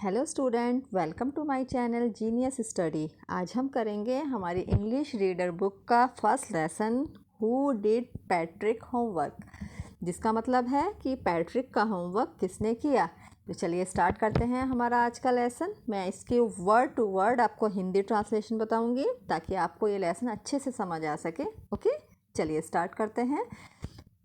Hello student, welcome to my channel genius study. आज हम करेंगे हमारी इंग्लिश रीडर बुक का first lesson, who did Patrick homework, जिसका मतलब है कि पैट्रिक का होमवर्क किसने किया। तो चलिए स्टार्ट करते हैं हमारा आज का लेसन। मैं इसकी वर्ड टू वर्ड आपको हिंदी ट्रांसलेशन बताऊंगी ताकि आपको ये लेसन अच्छे से समझ आ सके। ओके, चलिए स्टार्ट करते हैं।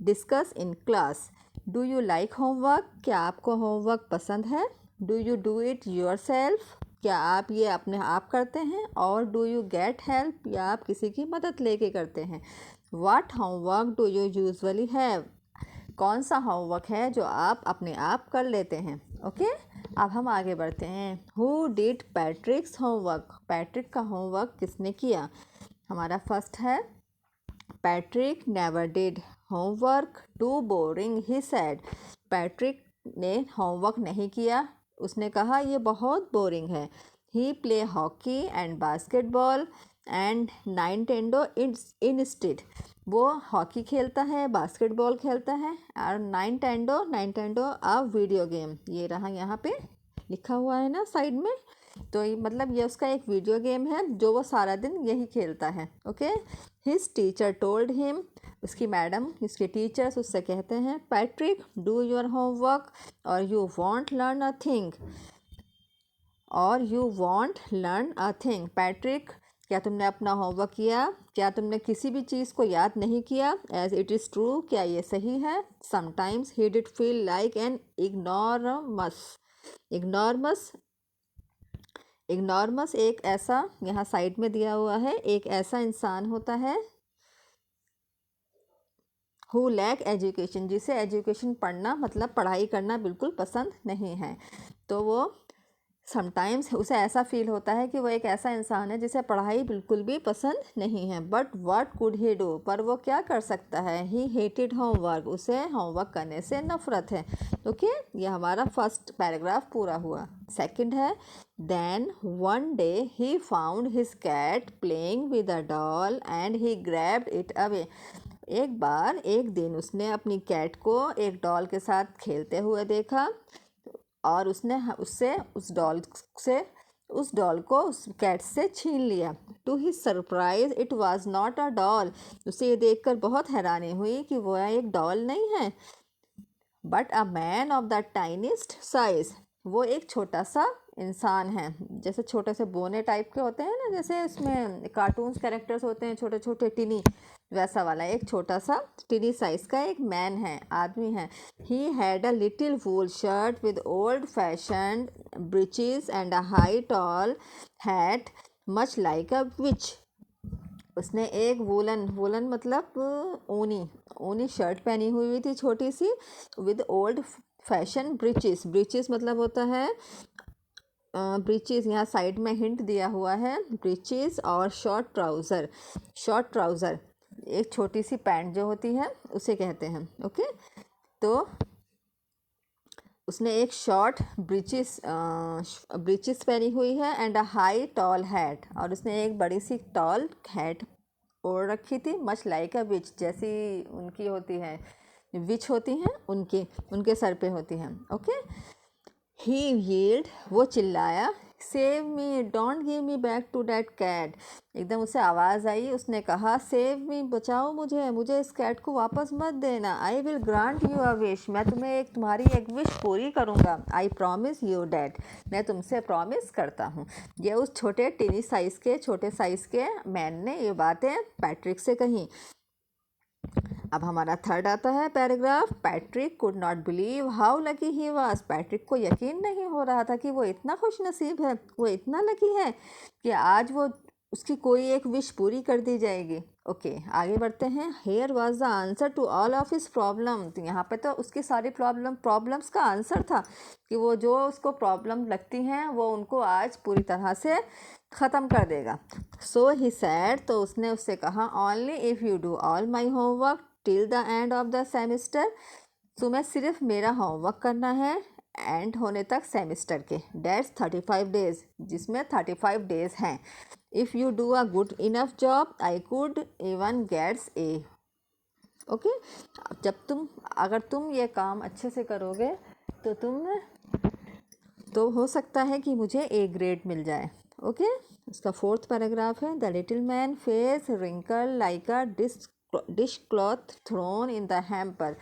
Discuss in class. Do you like homework? क्या आपको होमवर्क पसंद है? Do you do it your self? क्या आप ये अपने आप करते हैं? और डू यू गेट हेल्प? या आप किसी की मदद लेके करते हैं? What homework do you usually have? कौन सा होमवर्क है जो आप अपने आप कर लेते हैं? ओके, अब हम आगे बढ़ते हैं। Who did Patrick's homework? Patrick का होमवर्क किसने किया? हमारा फर्स्ट है Patrick never did homework, too boring he said. Patrick ने होमवर्क नहीं किया, उसने कहा ये बहुत बोरिंग है। He play hockey and basketball and Nintendo instead. वो हॉकी खेलता है, बास्केटबॉल खेलता है और नाइनटेंडो अ वीडियो गेम। ये रहा यहाँ पे लिखा हुआ है ना साइड में। तो ये मतलब ये उसका एक वीडियो गेम है जो वो सारा दिन यही खेलता है। Okay, his teacher told him. उसकी मैडम, उसके टीचर्स उससे कहते हैं, Patrick do your homework or you won't learn a thing. Or you won't learn a thing. Patrick, क्या तुमने अपना होमवर्क किया? क्या तुमने किसी भी चीज़ को याद नहीं किया? एज इट इज़ ट्रू, क्या ये सही है? Sometimes he did feel like an ignoramus. Ignoramus एक ऐसा, यहाँ साइड में दिया हुआ है, एक ऐसा इंसान होता है हु लैक एजुकेशन, जिसे एजुकेशन पढ़ना मतलब पढ़ाई करना बिल्कुल पसंद नहीं है। तो वो समटाइम्स उसे ऐसा फील होता है कि वो एक ऐसा इंसान है जिसे पढ़ाई बिल्कुल भी पसंद नहीं है। But what could he do? पर वो क्या कर सकता है? ही हेटेड होमवर्क, उसे होमवर्क करने से नफरत है। ओके, ये हमारा फर्स्ट पैराग्राफ पूरा हुआ। सेकंड है, then one day he found his cat playing with a doll and he grabbed it away. एक दिन उसने अपनी कैट को एक डॉल के साथ खेलते हुए देखा और उसने उससे उस डॉल को उस कैट से छीन लिया। To his surprise it was not a doll. उसे ये देखकर बहुत हैरानी हुई कि वह एक डॉल नहीं है, but a man of the tiniest size. वो एक छोटा सा इंसान है, जैसे छोटे से बोने टाइप के होते हैं ना, जैसे इसमें कार्टून्स कैरेक्टर्स होते हैं छोटे छोटे टिनी, वैसा वाला एक छोटा सा टिनी साइज का एक मैन है, आदमी है। He had a little wool shirt with old fashion breeches and a high tall hat much like a witch. उसने एक वूलन मतलब ऊनी शर्ट पहनी हुई थी छोटी सी, with old fashion breeches. Breeches मतलब होता है ब्रीचेस, यहाँ साइड में हिंट दिया हुआ है, ब्रीचेस और शॉर्ट ट्राउज़र एक छोटी सी पैंट जो होती है उसे कहते हैं। ओके, तो उसने एक शॉर्ट ब्रीचेस पहनी हुई है and a high tall hat, और उसने एक बड़ी सी टॉल हैट ओढ़ रखी थी, मच लाइक अ विच, जैसी उनकी होती है विच होती हैं उनके सर पे होती हैं। ओके, ही yelled, वो चिल्लाया, save me, don't give me back to that cat. एकदम उसे आवाज़ आई, उसने कहा, सेव मी, बचाओ मुझे इस कैट को वापस मत देना। I will grant you a wish, मैं तुम्हारी एक विश पूरी करूँगा। आई प्रॉमिस यू डैट, मैं तुमसे प्रॉमिस करता हूँ। ये उस छोटे साइज़ के मैन ने ये बातें पैट्रिक से कही। अब हमारा थर्ड आता है paragraph, Patrick could not believe how lucky he was. Patrick को यकीन नहीं हो रहा था कि वो इतना खुश नसीब है, वो इतना लकी है कि आज वो उसकी कोई एक विश पूरी कर दी जाएगी। ओके, आगे बढ़ते हैं। Here was the answer to all of his problem. तो यहाँ पे तो उसकी सारी प्रॉब्लम्स का आंसर था कि वो जो उसको प्रॉब्लम लगती हैं वो उनको आज पूरी तरह से ख़त्म कर देगा। सो ही सैड, तो उसने उससे कहा, only if you do all my homework till the end of the semester. तुम्हें सिर्फ मेरा होमवर्क करना है एंड होने तक सेमिस्टर के, डेट्स 35 डेज, जिसमें 35 डेज हैं। If you do a good enough job I could even gets A. Okay, अगर तुम ये काम अच्छे से करोगे तो तुम तो हो सकता है कि मुझे ए ग्रेड मिल जाए। ओके, इसका फोर्थ पैराग्राफ है, the little man face wrinkle like a dish cloth thrown in the hamper.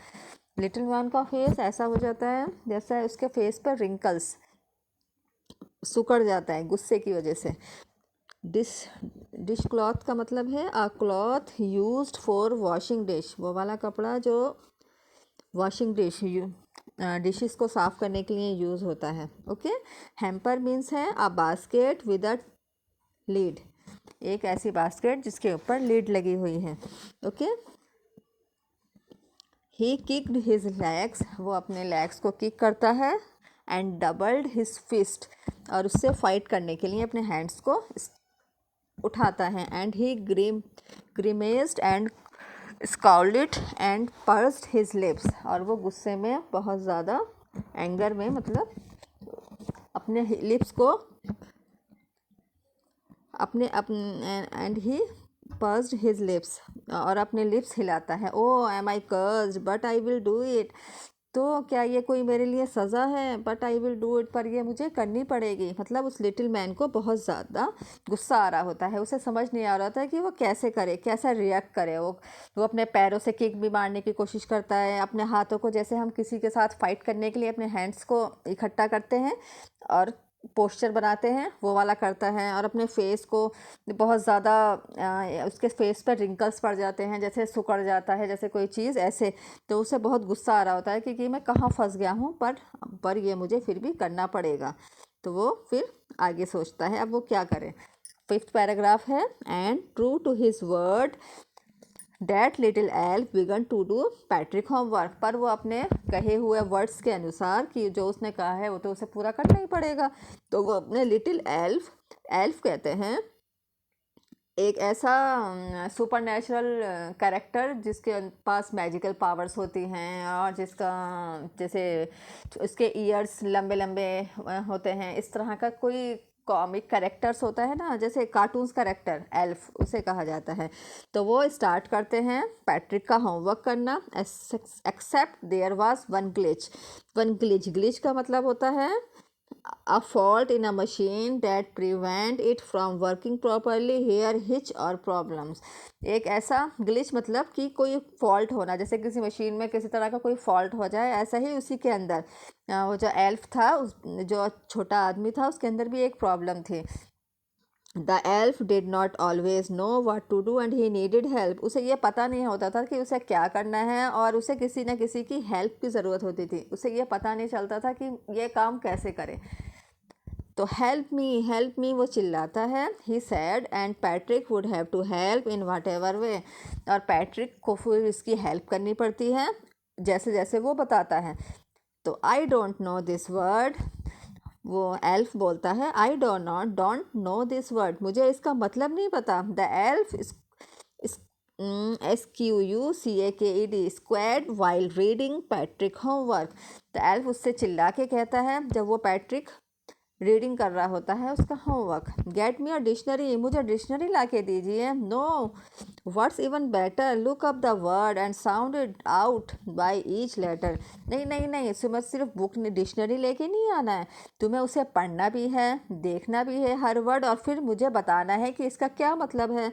Little man का फेस ऐसा हो जाता है जैसा उसके फेस पर रिंकल्स सिकुड़ जाता है गुस्से की वजह से। डिश क्लॉथ का मतलब है अ cloth used for washing dish, वो वाला कपड़ा जो वॉशिंग डिशेस को साफ़ करने के लिए यूज़ होता है। ओके, हैम्पर मीन्स है a basket with a lead, एक ऐसी बास्केट जिसके ऊपर लीड लगी हुई है। ओके, ही किक्ड हिज लेग्स, वो अपने लेग्स को किक करता है, एंड डबल्ड हिज फिस्ट, और उससे फाइट करने के लिए अपने हैंड्स को उठाता है। And he grimaced and scowled and pursed his lips, और वो गुस्से में बहुत ज़्यादा एंगर में मतलब अपने लिप्स को and he pursed his lips, और अपने लिप्स हिलाता है। Oh am I cursed but I will do it, तो क्या ये कोई मेरे लिए सज़ा है, but I will do it, पर ये मुझे करनी पड़ेगी। मतलब उस लिटिल मैन को बहुत ज़्यादा गुस्सा आ रहा होता है, उसे समझ नहीं आ रहा था कि वो कैसे करे, कैसा रिएक्ट करे। वो अपने पैरों से किक भी मारने की कोशिश करता है, अपने हाथों को, जैसे हम किसी के साथ फाइट करने के लिए अपने हैंड्स को इकट्ठा करते हैं और पोस्चर बनाते हैं, वो वाला करता है। और अपने फेस को बहुत ज़्यादा उसके फेस पर रिंकल्स पड़ जाते हैं, जैसे सिकुड़ जाता है जैसे कोई चीज़ ऐसे। तो उसे बहुत गुस्सा आ रहा होता है कि मैं कहाँ फंस गया हूँ, पर ये मुझे फिर भी करना पड़ेगा। तो वो फिर आगे सोचता है अब वो क्या करे। फिफ्थ पैराग्राफ है, and true to his word that little elf began to do Patrick homework, पर वो अपने कहे हुए वर्ड्स के अनुसार कि जो उसने कहा है वो तो उसे पूरा करना ही पड़ेगा। तो वो अपने लिटिल एल्फ कहते हैं एक ऐसा सुपर नेचुरल कैरेक्टर जिसके पास मैजिकल पावर्स होती हैं, और जिसका जैसे उसके ईयर्स लंबे लंबे होते हैं, इस तरह का कोई कॉमिक कैरेक्टर्स होता है ना, जैसे कार्टून्स कैरेक्टर, एल्फ उसे कहा जाता है। तो वो स्टार्ट करते हैं पैट्रिक का होमवर्क करना, except there was one glitch. Glitch का मतलब होता है a fault in a machine that prevent it from working properly, here hitch or problems। एक ऐसा ग्लिच मतलब कि कोई फॉल्ट होना, जैसे किसी मशीन में किसी तरह का कोई फॉल्ट हो जाए, ऐसा ही उसी के अंदर वो जो एल्फ था, जो छोटा आदमी था, उसके अंदर भी एक प्रॉब्लम थी। The elf did not always know what to do and he needed help, उसे ये पता नहीं होता था कि उसे क्या करना है, और उसे किसी न किसी की हेल्प की ज़रूरत होती थी। उसे ये पता नहीं चलता था कि ये काम कैसे करे। तो हेल्प मी वो चिल्लाता है, he said, and Patrick would have to help in whatever way, और पैट्रिक को फिर इसकी हेल्प करनी पड़ती है जैसे जैसे वो बताता है। तो I don't know this word, वो एल्फ बोलता है I don't know this word, मुझे इसका मतलब नहीं पता। The elf SQUCAKED squad while reading Patrick homework. The elf उससे चिल्ला के कहता है जब वो पैट्रिक रीडिंग कर रहा होता है उसका homework, get me a dictionary, मुझे डिक्शनरी ला के दीजिए। No, what's even better, look up the word and sound it out by each letter. नहीं नहीं नहीं, तुम्हें सिर्फ बुक डिक्शनरी लेके नहीं आना है, तुम्हें उसे पढ़ना भी है, देखना भी है हर वर्ड, और फिर मुझे बताना है कि इसका क्या मतलब है।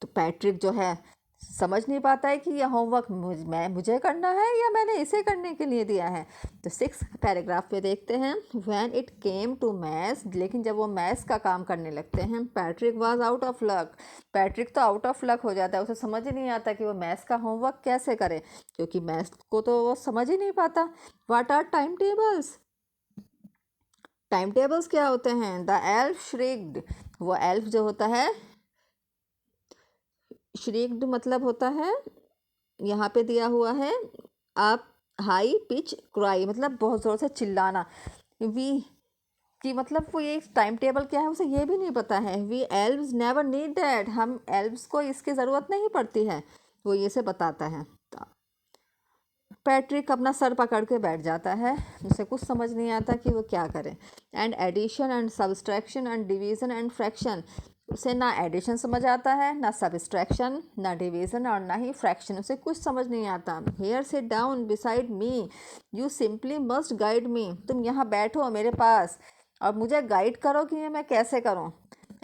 तो पैट्रिक जो है समझ नहीं पाता है कि यह होमवर्क मुझे करना है या मैंने इसे करने के लिए दिया है। तो सिक्स पैराग्राफ पे देखते हैं, when it came to maths, लेकिन जब वो मैथ्स का काम करने लगते हैं, Patrick was out of luck, Patrick तो आउट ऑफ लक हो जाता है, उसे समझ ही नहीं आता कि वो मैथ्स का होमवर्क कैसे करे, क्योंकि मैथ्स को तो वो समझ ही नहीं पाता। What are time tables, time tables क्या होते हैं। द एल्फ श्रिक्ड, वो एल्फ जो होता है, श्रिक्ड मतलब होता है, यहाँ पे दिया हुआ है आप हाई पिच क्राई, मतलब बहुत ज़ोर से चिल्लाना। वी कि मतलब वो ये टाइम टेबल क्या है उसे ये भी नहीं पता है। We elves never need that, हम एल्व्स को इसकी ज़रूरत नहीं पड़ती है, वो ये से बताता है। पैट्रिक अपना सर पकड़ के बैठ जाता है, उसे कुछ समझ नहीं आता कि वो क्या करे। And addition and subtraction and division and fraction, उसे ना एडिशन समझ आता है, ना सब्सट्रैक्शन, ना डिवीज़न और ना ही फ्रैक्शन, उसे कुछ समझ नहीं आता। Here sit down beside me, you simply must guide me, तुम यहाँ बैठो मेरे पास और मुझे गाइड करो कि ये मैं कैसे करूँ।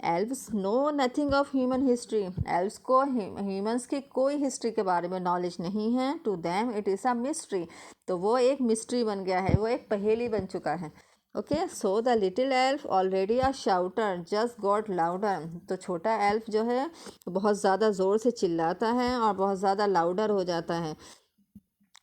Elves know nothing of human history, elves को ह्यूमंस की कोई हिस्ट्री के बारे में नॉलेज नहीं है। To them it is a mystery, तो वो एक मिस्ट्री बन गया है, वो एक पहेली बन चुका है। Okay, so the little elf already a शाउटर just got louder, तो छोटा एल्फ जो है बहुत ज़्यादा ज़ोर से चिल्लाता है और बहुत ज़्यादा लाउडर हो जाता है।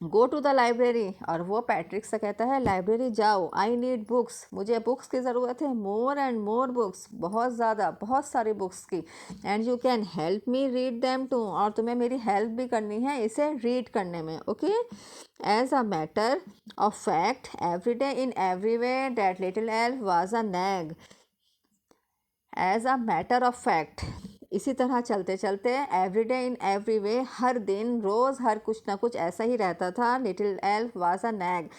गो टू द लाइब्रेरी, और वो पैट्रिक से कहता है लाइब्रेरी जाओ, आई नीड बुक्स, मुझे बुक्स की ज़रूरत है, मोर एंड मोर बुक्स, बहुत ज़्यादा, बहुत सारी बुक्स की। And you can help me read them too, और तुम्हें मेरी हेल्प भी करनी है इसे रीड करने में। Okay, as a matter of fact every day in every way that little elf was a nag, as a matter of fact, इसी तरह चलते चलते every day in every way, हर दिन रोज़ हर कुछ ना कुछ ऐसा ही रहता था। Little elf was a nag,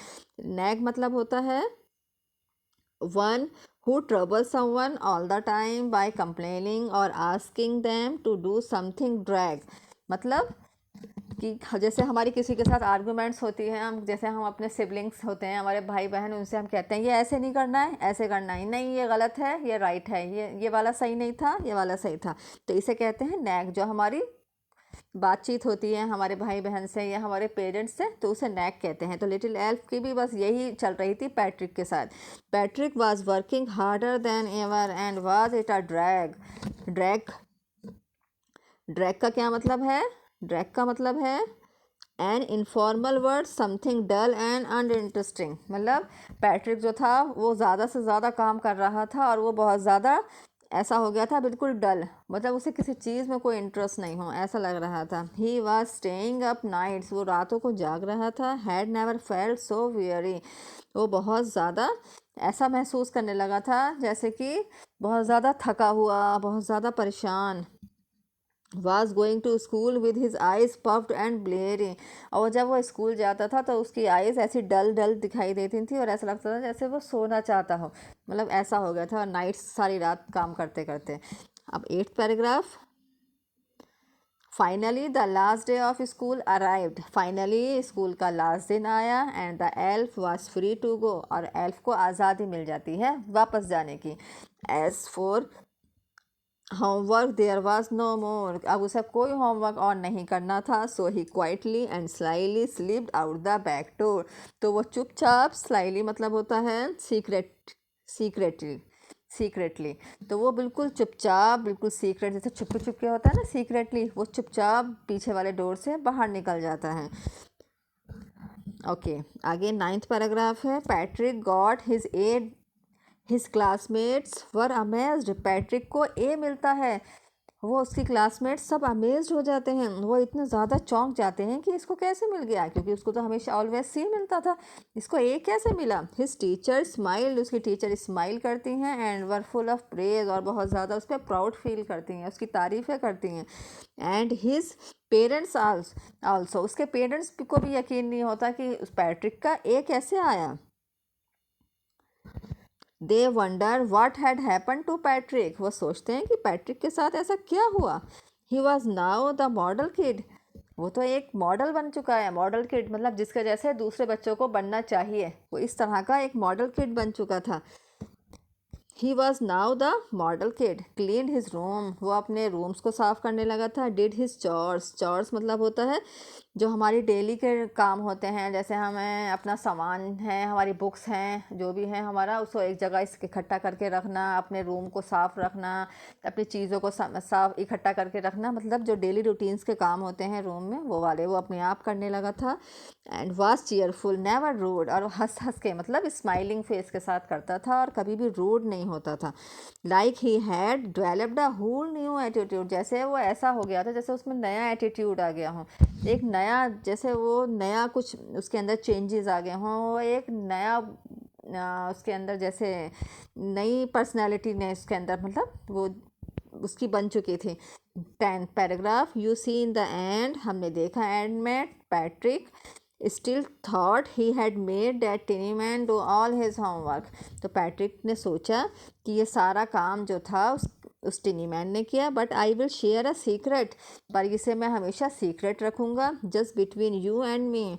nag मतलब होता है one who troubles someone all the time by complaining or asking them to do something drag, मतलब कि जैसे हमारी किसी के साथ आर्गूमेंट्स होती हैं, हम जैसे हम अपने सिबलिंग्स होते हैं, हमारे भाई बहन, उनसे हम कहते हैं ये ऐसे नहीं करना है, ऐसे करना है, नहीं ये गलत है, ये राइट है, ये वाला सही नहीं था, ये वाला सही था, तो इसे कहते हैं नैग। जो हमारी बातचीत होती है हमारे भाई बहन से या हमारे पेरेंट्स से, तो उसे नैग कहते हैं। तो लिटिल एल्फ की भी बस यही चल रही थी पैट्रिक के साथ। Patrick was working harder than ever and was it a drag, drag, drag का क्या मतलब है? ड्रैग का मतलब है an informal word, something dull and uninteresting, मतलब पैट्रिक जो था वो ज़्यादा से ज़्यादा काम कर रहा था और वो बहुत ज़्यादा ऐसा हो गया था, बिल्कुल डल, मतलब उसे किसी चीज़ में कोई इंटरेस्ट नहीं हो ऐसा लग रहा था। He was staying up nights, वो रातों को जाग रहा था। Had never felt so weary, वो बहुत ज़्यादा ऐसा महसूस करने लगा था जैसे कि बहुत ज़्यादा थका हुआ, बहुत ज़्यादा परेशान। was going to school with his eyes puffed and bleary, और जब वो स्कूल जाता था तो उसकी आइज़ ऐसी डल डल दिखाई देती थी और ऐसा लगता था जैसे वो सोना चाहता हो, मतलब ऐसा हो गया था नाइट्स, सारी रात काम करते करते। अब 8th paragraph, finally the last day of school arrived, finally school का लास्ट दिन आया। And the elf was free to go, और एल्फ को आज़ादी मिल जाती है वापस जाने की। As for homework there was no more, अब उसे कोई होमवर्क और नहीं करना था। So he quietly and slyly slipped out the back door, तो वो चुपचाप, स्लाइली मतलब होता है सीक्रेटली, सीक्रेटली, तो वो बिल्कुल चुपचाप, बिल्कुल सीक्रेट, जैसे छुप छुप के होता है ना सीक्रेटली, वो चुपचाप पीछे वाले डोर से बाहर निकल जाता है। ओके, आगे 9th पैराग्राफ है। Patrick got his A, his classmates were amazed, Patrick को ए मिलता है, वो उसकी क्लासमेट्स सब अमेज्ड हो जाते हैं, वो इतने ज़्यादा चौंक जाते हैं कि इसको कैसे मिल गया, क्योंकि उसको तो हमेशा ऑलवेज सी मिलता था, इसको ए कैसे मिला। हिज टीचर स्माइल्ड, उसकी टीचर स्माइल करती हैं। And were full of praise, और बहुत ज़्यादा उस पर प्राउड फील करती हैं, उसकी तारीफ़ें करती हैं। एंड हिज पेरेंट्स आल्सो, उसके पेरेंट्स को भी यकीन नहीं होता कि उस पैट्रिक का ए कैसे आया। They wonder what had happen to Patrick, वो सोचते हैं कि पैट्रिक के साथ ऐसा क्या हुआ। He was now the model kid, वो तो एक मॉडल बन चुका है। मॉडल किड मतलब जिसके जैसे दूसरे बच्चों को बनना चाहिए, वो इस तरह का एक मॉडल किड बन चुका था। He was now the model kid, clean his room, वो अपने रूम्स को साफ़ करने लगा था। डिड हिज चॉर्स, चॉर्स मतलब होता है जो हमारी डेली के काम होते हैं, जैसे हमें अपना सामान है, हमारी बुक्स हैं, जो भी है हमारा, उसको एक जगह इकट्ठा करके रखना, अपने रूम को साफ़ रखना, अपनी चीज़ों को साफ इकट्ठा करके रखना, मतलब जो डेली रूटीन्स के काम होते हैं रूम में, वो वाले वो अपने आप करने लगा था। And was cheerful never rude, और हंस हंस के मतलब स्माइलिंग फेस के साथ करता था और कभी भी रूड नहीं होता था। Like he had developed a whole new attitude, जैसे वो ऐसा हो गया था जैसे उसमें नया एटीट्यूड आ गया हो, एक नया, जैसे वो नया कुछ उसके अंदर चेंजेस आ गए हों, वो एक नया उसके अंदर जैसे नई पर्सनैलिटी ने उसके अंदर, मतलब वो उसकी बन चुकी थी। 10th paragraph, you see in the end, हमने देखा एंड में Patrick still thought he had made that tiny do all his homework, तो पैट्रिक ने सोचा कि ये सारा काम जो था उस टिनी मैन ने किया, but I will share a secret, पर इसे मैं हमेशा सीक्रेट रखूँगा, just between you and me,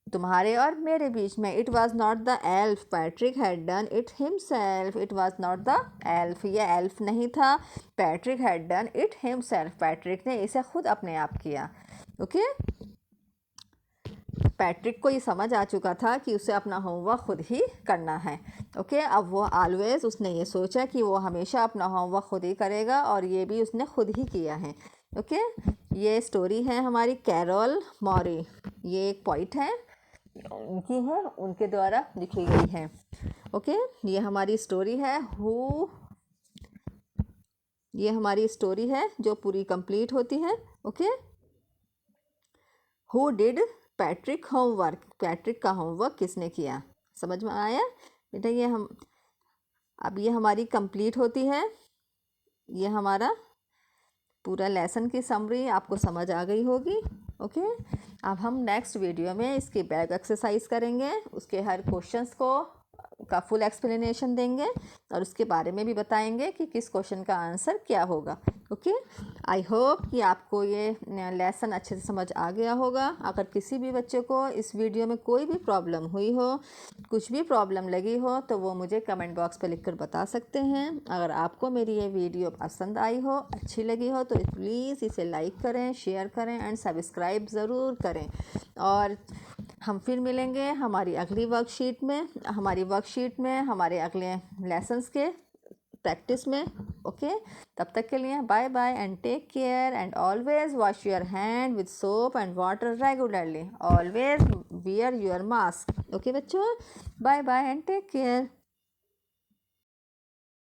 तुम्हारे और मेरे बीच में। It was not the elf, Patrick had done it himself. It was not the elf, ये एल्फ नहीं था, Patrick had done it himself, Patrick ने इसे खुद अपने आप किया। ओके, पैट्रिक को ये समझ आ चुका था कि उसे अपना होमवर्क खुद ही करना है। ओके, अब वो ऑलवेज उसने ये सोचा कि वो हमेशा अपना होमवर्क खुद ही करेगा, और ये भी उसने खुद ही किया है। ओके, ये स्टोरी है हमारी कैरोल मॉरी, ये एक पोइट है, उनकी है, उनके द्वारा लिखी गई है। ओके, ये हमारी स्टोरी है ये हमारी स्टोरी है जो पूरी कंप्लीट होती है। Okay, who did Patrick homework, Patrick का होमवर्क किसने किया, समझ में आया बेटा? ये हमारी कंप्लीट होती है, ये हमारा पूरा लेसन की समरी आपको समझ आ गई होगी। ओके, अब हम नेक्स्ट वीडियो में इसकी बैक एक्सरसाइज करेंगे, उसके हर क्वेश्चंस का फुल एक्सप्लेनेशन देंगे, और उसके बारे में भी बताएंगे कि किस क्वेश्चन का आंसर क्या होगा। ओके, आई होप कि आपको ये लेसन अच्छे से समझ आ गया होगा। अगर किसी भी बच्चे को इस वीडियो में कोई भी प्रॉब्लम हुई हो, कुछ भी प्रॉब्लम लगी हो, तो वो मुझे कमेंट बॉक्स पे लिखकर बता सकते हैं। अगर आपको मेरी ये वीडियो पसंद आई हो, अच्छी लगी हो, तो प्लीज़ इसे लाइक करें, शेयर करें एंड सब्सक्राइब ज़रूर करें। और हम फिर मिलेंगे हमारी अगली वर्कशीट में हमारे अगले लेसन्स के प्रैक्टिस में। ओके, तब तक के लिए bye bye and take care, and always wash your hand with soap and water regularly, always wear your mask. Okay बच्चों, bye bye and take care.